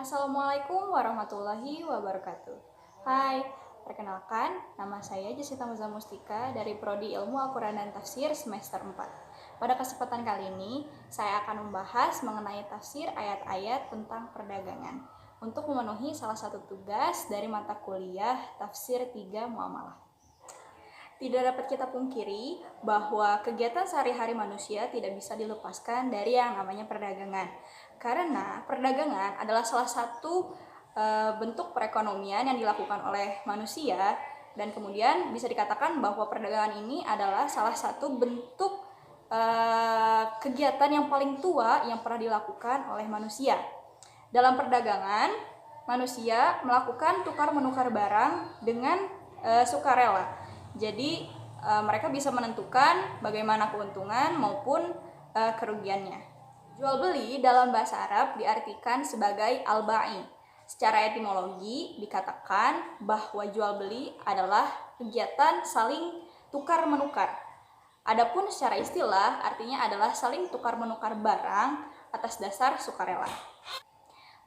Assalamualaikum warahmatullahi wabarakatuh. Hai, perkenalkan, nama saya Jessica Muza Mustika dari Prodi Ilmu Al-Quran dan Tafsir semester 4. Pada kesempatan kali ini, saya akan membahas mengenai tafsir ayat-ayat tentang perdagangan untuk memenuhi salah satu tugas dari mata kuliah Tafsir 3 Muamalah. Tidak dapat kita pungkiri bahwa kegiatan sehari-hari manusia tidak bisa dilepaskan dari yang namanya perdagangan. Karena perdagangan adalah salah satu bentuk perekonomian yang dilakukan oleh manusia, dan kemudian bisa dikatakan bahwa perdagangan ini adalah salah satu bentuk kegiatan yang paling tua yang pernah dilakukan oleh manusia. Dalam perdagangan, manusia melakukan tukar-menukar barang dengan sukarela. Jadi mereka bisa menentukan bagaimana keuntungan maupun kerugiannya. Jual beli dalam bahasa Arab diartikan sebagai al-ba'i. Secara etimologi dikatakan bahwa jual beli adalah kegiatan saling tukar menukar. Adapun secara istilah artinya adalah saling tukar menukar barang atas dasar sukarela.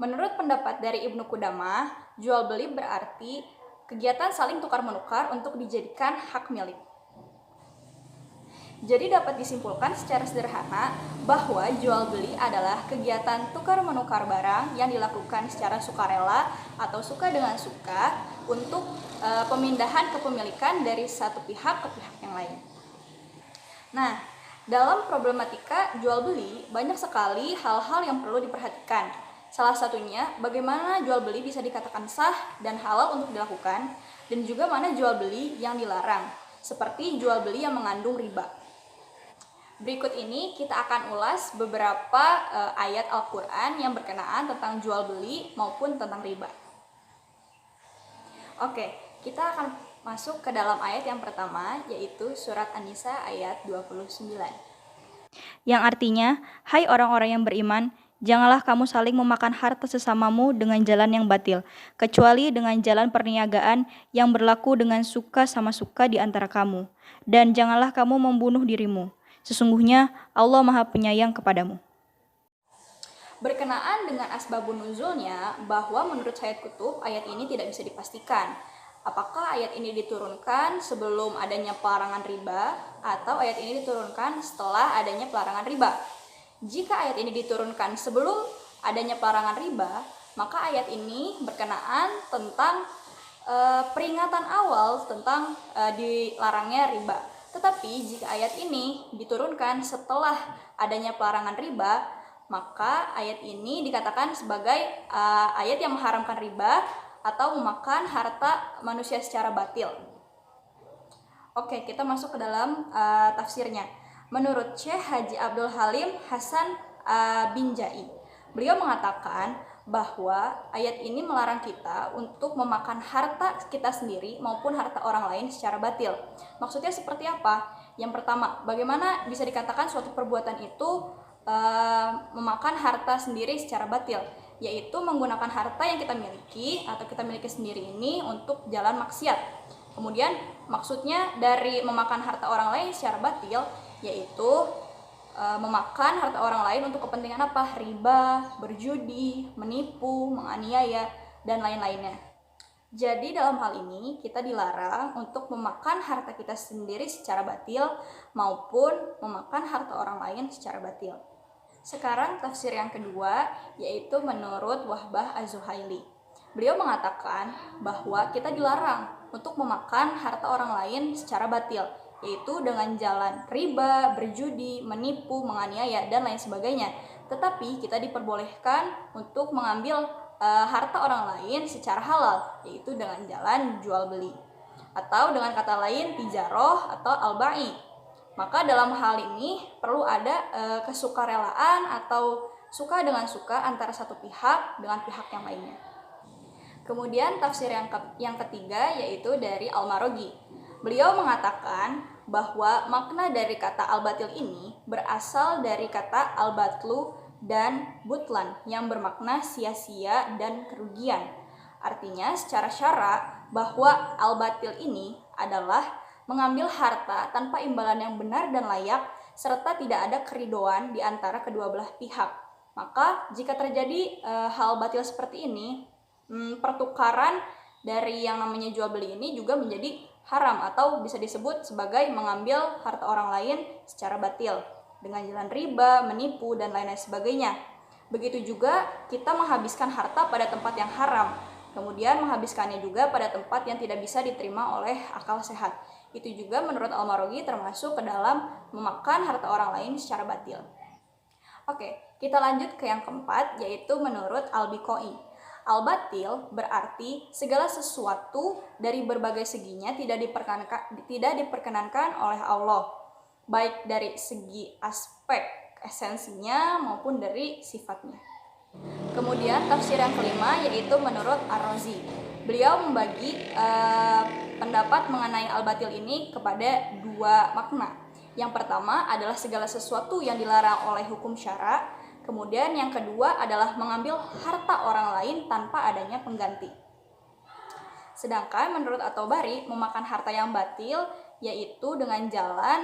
Menurut pendapat dari Ibnu Qudamah, jual beli berarti kegiatan saling tukar-menukar untuk dijadikan hak milik. Jadi dapat disimpulkan secara sederhana bahwa jual beli adalah kegiatan tukar-menukar barang yang dilakukan secara sukarela atau suka dengan suka untuk pemindahan kepemilikan dari satu pihak ke pihak yang lain. Nah, dalam problematika jual beli banyak sekali hal-hal yang perlu diperhatikan. Salah satunya, bagaimana jual beli bisa dikatakan sah dan halal untuk dilakukan, dan juga mana jual beli yang dilarang, seperti jual beli yang mengandung riba. Berikut ini kita akan ulas beberapa ayat Al-Quran yang berkenaan tentang jual beli maupun tentang riba. Oke, kita akan masuk ke dalam ayat yang pertama, yaitu surat An-Nisa ayat 29. Yang artinya, hai orang-orang yang beriman, janganlah kamu saling memakan harta sesamamu dengan jalan yang batil, kecuali dengan jalan perniagaan yang berlaku dengan suka sama suka di antara kamu. Dan janganlah kamu membunuh dirimu. Sesungguhnya Allah Maha Penyayang kepadamu. Berkenaan dengan asbabun nuzulnya, bahwa menurut Sayyid Qutb, ayat ini tidak bisa dipastikan. Apakah ayat ini diturunkan sebelum adanya pelarangan riba, atau ayat ini diturunkan setelah adanya pelarangan riba? Jika ayat ini diturunkan sebelum adanya pelarangan riba, maka ayat ini berkenaan tentang peringatan awal tentang dilarangnya riba. Tetapi jika ayat ini diturunkan setelah adanya pelarangan riba, maka ayat ini dikatakan sebagai ayat yang mengharamkan riba atau memakan harta manusia secara batil. Oke, kita masuk ke dalam tafsirnya. Menurut Syekh Haji Abdul Halim Hasan bin Jai, beliau mengatakan bahwa ayat ini melarang kita untuk memakan harta kita sendiri maupun harta orang lain secara batil. Maksudnya seperti apa? Yang pertama, bagaimana bisa dikatakan suatu perbuatan itu memakan harta sendiri secara batil, yaitu menggunakan harta yang kita miliki atau kita miliki sendiri ini untuk jalan maksiat. Kemudian maksudnya dari memakan harta orang lain secara batil, yaitu memakan harta orang lain untuk kepentingan apa? Riba, berjudi, menipu, menganiaya, dan lain-lainnya. Jadi dalam hal ini kita dilarang untuk memakan harta kita sendiri secara batil maupun memakan harta orang lain secara batil. Sekarang tafsir yang kedua, yaitu menurut Wahbah Az-Zuhaili. Beliau mengatakan bahwa kita dilarang untuk memakan harta orang lain secara batil, yaitu dengan jalan riba, berjudi, menipu, menganiaya, dan lain sebagainya. Tetapi kita diperbolehkan untuk mengambil harta orang lain secara halal, yaitu dengan jalan jual beli, atau dengan kata lain tijaroh atau al-ba'i. Maka dalam hal ini perlu ada kesukarelaan atau suka dengan suka antara satu pihak dengan pihak yang lainnya. Kemudian tafsir yang ketiga yaitu dari Al-Maroghi. Beliau mengatakan bahwa makna dari kata al-batil ini berasal dari kata al-batlu dan butlan yang bermakna sia-sia dan kerugian. Artinya secara syara bahwa al-batil ini adalah mengambil harta tanpa imbalan yang benar dan layak, serta tidak ada keridoan di antara kedua belah pihak. Maka jika terjadi hal batil seperti ini, pertukaran dari yang namanya jual beli ini juga menjadi haram atau bisa disebut sebagai mengambil harta orang lain secara batil dengan jalan riba, menipu, dan lain-lain sebagainya. Begitu juga kita menghabiskan harta pada tempat yang haram, kemudian menghabiskannya juga pada tempat yang tidak bisa diterima oleh akal sehat. Itu juga menurut Al-Maraghi termasuk ke dalam memakan harta orang lain secara batil. Oke, kita lanjut ke yang keempat, yaitu menurut Al-Biqai. Al-batil berarti segala sesuatu dari berbagai seginya tidak diperkenankan oleh Allah, baik dari segi aspek esensinya maupun dari sifatnya. Kemudian tafsir yang kelima yaitu menurut Ar-Razi. Beliau membagi pendapat mengenai al-batil ini kepada dua makna. Yang pertama adalah segala sesuatu yang dilarang oleh hukum syara. Kemudian yang kedua adalah mengambil harta orang lain tanpa adanya pengganti. Sedangkan menurut At-Tabari, memakan harta yang batil yaitu dengan jalan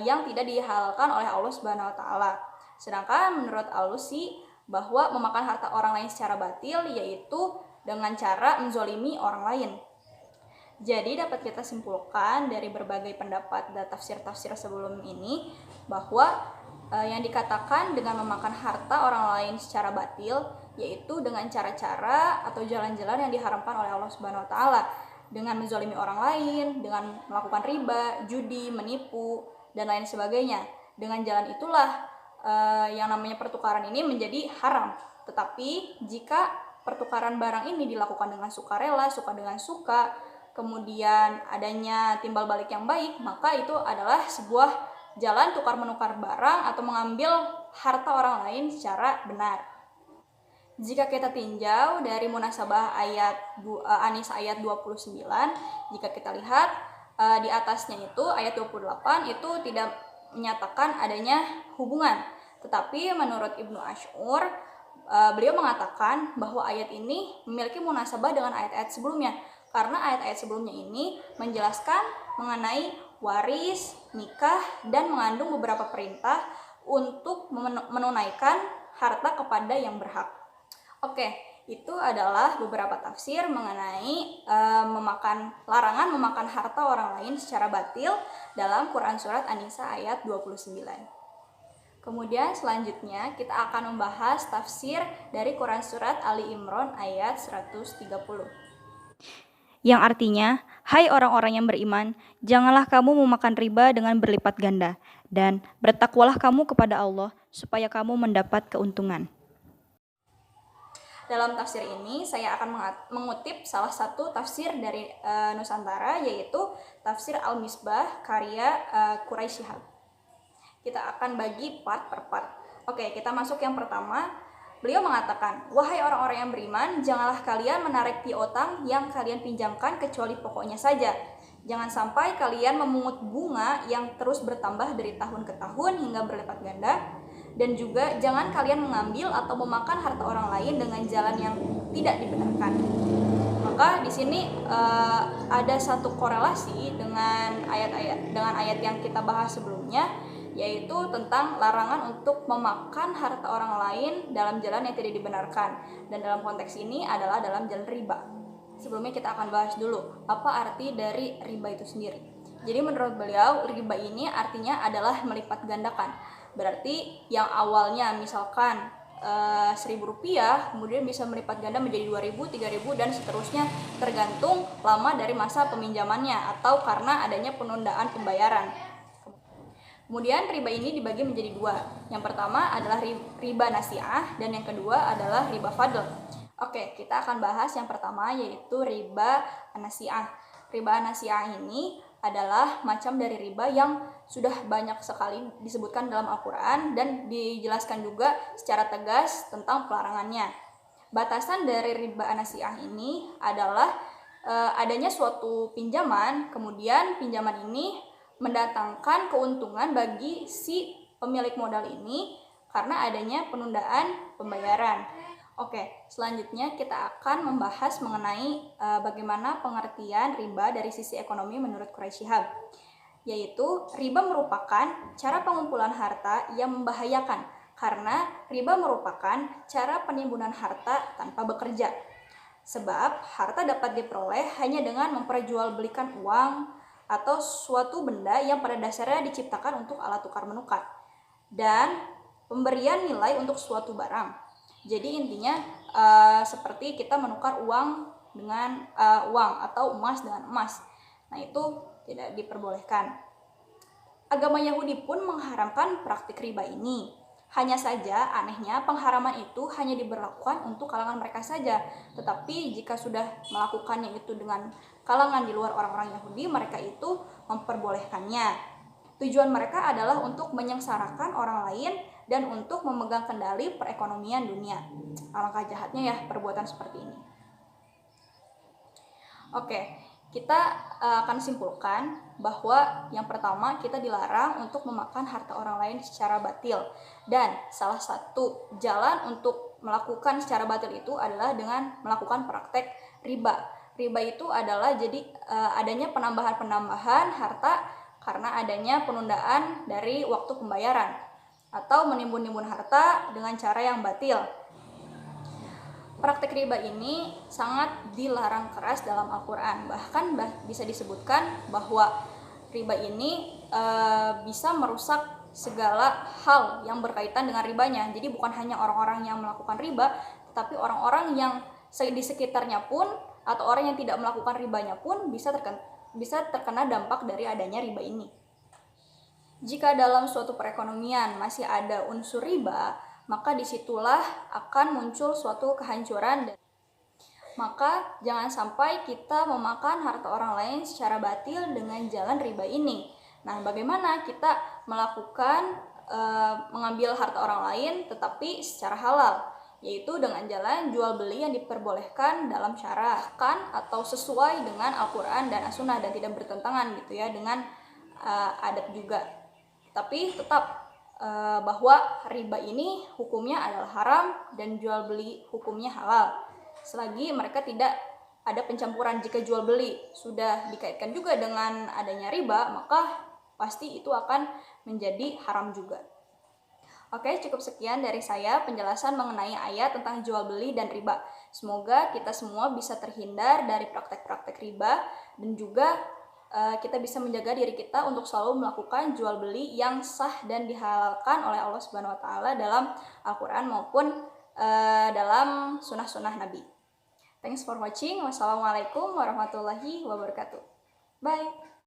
yang tidak dihalalkan oleh Allah Subhanahu wa taala. Sedangkan menurut Al-Lusi bahwa memakan harta orang lain secara batil yaitu dengan cara menzolimi orang lain. Jadi dapat kita simpulkan dari berbagai pendapat dan tafsir-tafsir sebelum ini bahwa yang dikatakan dengan memakan harta orang lain secara batil yaitu dengan cara-cara atau jalan-jalan yang diharamkan oleh Allah Subhanahu wa taala, dengan menzalimi orang lain, dengan melakukan riba, judi, menipu, dan lain sebagainya. Dengan jalan itulah yang namanya pertukaran ini menjadi haram. Tetapi jika pertukaran barang ini dilakukan dengan sukarela, suka dengan suka, kemudian adanya timbal balik yang baik, maka itu adalah sebuah jalan tukar menukar barang atau mengambil harta orang lain secara benar. Jika kita tinjau dari munasabah ayat An-Nisa ayat 29, jika kita lihat di atasnya itu ayat 28 itu tidak menyatakan adanya hubungan. Tetapi menurut Ibnu Ash'ur, beliau mengatakan bahwa ayat ini memiliki munasabah dengan ayat-ayat sebelumnya. Karena ayat-ayat sebelumnya ini menjelaskan mengenai waris, nikah, dan mengandung beberapa perintah untuk menunaikan harta kepada yang berhak. Oke, itu adalah beberapa tafsir mengenai larangan memakan harta orang lain secara batil dalam Quran Surat An-Nisa ayat 29. Kemudian selanjutnya kita akan membahas tafsir dari Quran Surat Ali Imran ayat 130. Yang artinya, hai orang-orang yang beriman, janganlah kamu memakan riba dengan berlipat ganda, dan bertakwalah kamu kepada Allah, supaya kamu mendapat keuntungan. Dalam tafsir ini, saya akan mengutip salah satu tafsir dari Nusantara, yaitu tafsir Al-Misbah karya Quraisy Shihab. Kita akan bagi part per part. Oke, kita masuk yang pertama. Beliau mengatakan, wahai orang-orang yang beriman, janganlah kalian menarik piutang yang kalian pinjamkan kecuali pokoknya saja. Jangan sampai kalian memungut bunga yang terus bertambah dari tahun ke tahun hingga berlipat ganda. Dan juga jangan kalian mengambil atau memakan harta orang lain dengan jalan yang tidak dibenarkan. Maka di sini ada satu korelasi dengan ayat yang kita bahas sebelumnya, yaitu tentang larangan untuk memakan harta orang lain dalam jalan yang tidak dibenarkan. Dan dalam konteks ini adalah dalam jalan riba. Sebelumnya kita akan bahas dulu apa arti dari riba itu sendiri. Jadi menurut beliau, riba ini artinya adalah melipat gandakan. Berarti yang awalnya misalkan Rp1.000, kemudian bisa melipat ganda menjadi Rp2.000, Rp3.000, dan seterusnya tergantung lama dari masa peminjamannya atau karena adanya penundaan pembayaran. Kemudian riba ini dibagi menjadi dua. Yang pertama adalah riba nasi'ah dan yang kedua adalah riba fadl. Oke, kita akan bahas yang pertama yaitu riba nasi'ah. Riba nasi'ah ini adalah macam dari riba yang sudah banyak sekali disebutkan dalam Al-Quran dan dijelaskan juga secara tegas tentang pelarangannya. Batasan dari riba nasi'ah ini adalah adanya suatu pinjaman, kemudian pinjaman ini mendatangkan keuntungan bagi si pemilik modal ini karena adanya penundaan pembayaran. Oke, selanjutnya kita akan membahas mengenai bagaimana pengertian riba dari sisi ekonomi menurut Quraisy Shihab. Yaitu riba merupakan cara pengumpulan harta yang membahayakan karena riba merupakan cara penimbunan harta tanpa bekerja. Sebab harta dapat diperoleh hanya dengan memperjualbelikan uang atau suatu benda yang pada dasarnya diciptakan untuk alat tukar menukar, dan pemberian nilai untuk suatu barang. Jadi intinya seperti kita menukar uang dengan uang atau emas dengan emas. Nah, itu tidak diperbolehkan. Agama Yahudi pun mengharamkan praktik riba ini. Hanya saja anehnya pengharaman itu hanya diberlakukan untuk kalangan mereka saja. Tetapi jika sudah melakukannya itu dengan kalangan di luar orang-orang Yahudi, mereka itu memperbolehkannya. Tujuan mereka adalah untuk menyengsarakan orang lain dan untuk memegang kendali perekonomian dunia. Alangkah jahatnya ya perbuatan seperti ini. Oke, kita akan simpulkan bahwa yang pertama, kita dilarang untuk memakan harta orang lain secara batil, dan salah satu jalan untuk melakukan secara batil itu adalah dengan melakukan praktek riba. Riba itu adalah jadi adanya penambahan harta karena adanya penundaan dari waktu pembayaran atau menimbun-nimbun harta dengan cara yang batil. Praktek riba ini sangat dilarang keras dalam Al-Quran. Bahkan bisa disebutkan bahwa riba ini bisa merusak segala hal yang berkaitan dengan ribanya. Jadi bukan hanya orang-orang yang melakukan riba, tetapi orang-orang yang di sekitarnya pun atau orang yang tidak melakukan ribanya pun bisa terkena dampak dari adanya riba ini. Jika dalam suatu perekonomian masih ada unsur riba, maka disitulah akan muncul suatu kehancuran. Maka jangan sampai kita memakan harta orang lain secara batil dengan jalan riba ini. Nah, bagaimana kita melakukan mengambil harta orang lain tetapi secara halal, yaitu dengan jalan jual beli yang diperbolehkan dalam syara kan atau sesuai dengan Al-Quran dan As-Sunnah dan tidak bertentangan gitu ya dengan adat juga. Tapi tetap bahwa riba ini hukumnya adalah haram dan jual beli hukumnya halal. Selagi mereka tidak ada pencampuran. Jika jual beli sudah dikaitkan juga dengan adanya riba, maka pasti itu akan menjadi haram juga. Oke, cukup sekian dari saya penjelasan mengenai ayat tentang jual beli dan riba. Semoga kita semua bisa terhindar dari praktek-praktek riba dan juga kita bisa menjaga diri kita untuk selalu melakukan jual beli yang sah dan dihalalkan oleh Allah Subhanahu wa taala dalam Al-Qur'an maupun dalam sunnah-sunnah Nabi. Thanks for watching. Wassalamualaikum warahmatullahi wabarakatuh. Bye.